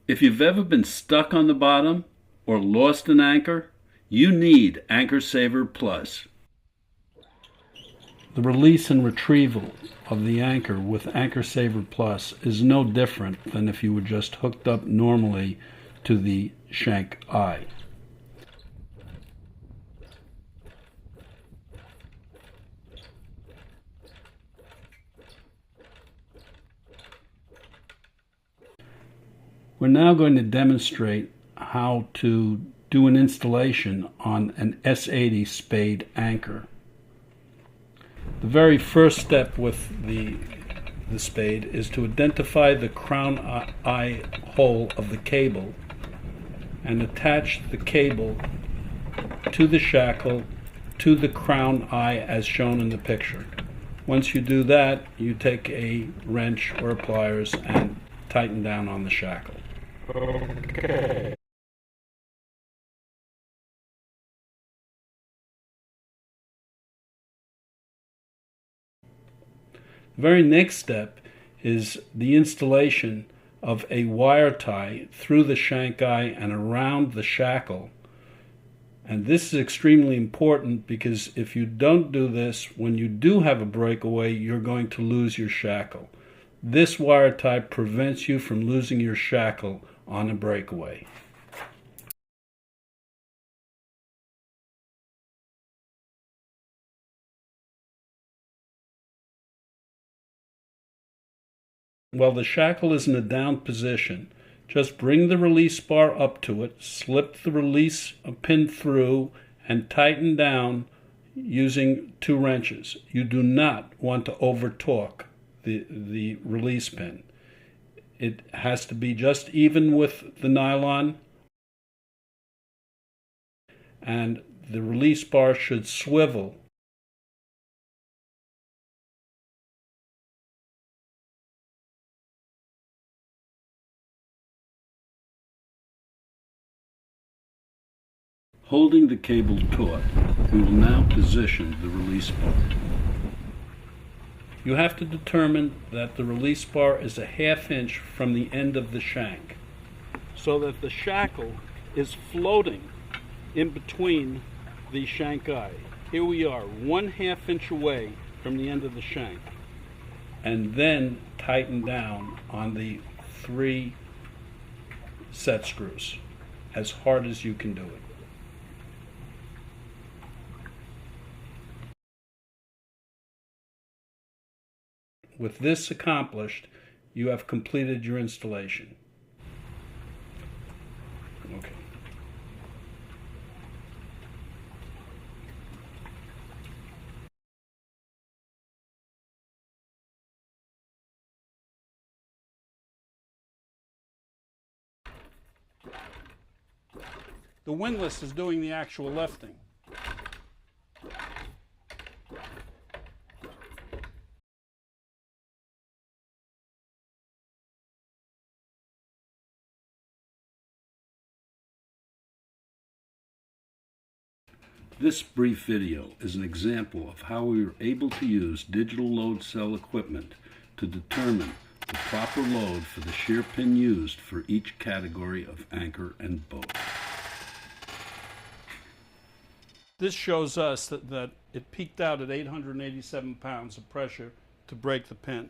If you've ever been stuck on the bottom or lost an anchor, you need Anchor Saver Plus. The release and retrieval of the anchor with Anchor Saver Plus is no different than if you were just hooked up normally to the shank eye. We're now going to demonstrate how to do an installation on an S80 spade anchor. The very first step with the spade is to identify the crown eye hole of the cable and attach the cable to the shackle to the crown eye as shown in the picture. Once you do that, you take a wrench or pliers and tighten down on the shackle. Okay. The very next step is the installation of a wire tie through the shank eye and around the shackle. And this is extremely important because if you don't do this, when you do have a breakaway, you're going to lose your shackle. This wire tie prevents you from losing your shackle on a breakaway. While the shackle is in a down position, just bring the release bar up to it, slip the release pin through, and tighten down using 2 wrenches. You do not want to over torque the release pin. It has to be just even with the nylon, and the release bar should swivel. Holding the cable taut, we will now position the release bar. You have to determine that the release bar is a 1/2 inch from the end of the shank, so that the shackle is floating in between the shank eye. Here we are, 1/2 inch away from the end of the shank. And then tighten down on the 3 set screws as hard as you can do it. With this accomplished, you have completed your installation. Okay. The windlass is doing the actual lifting. This brief video is an example of how we were able to use digital load cell equipment to determine the proper load for the shear pin used for each category of anchor and boat. This shows us that it peaked out at 887 pounds of pressure to break the pin.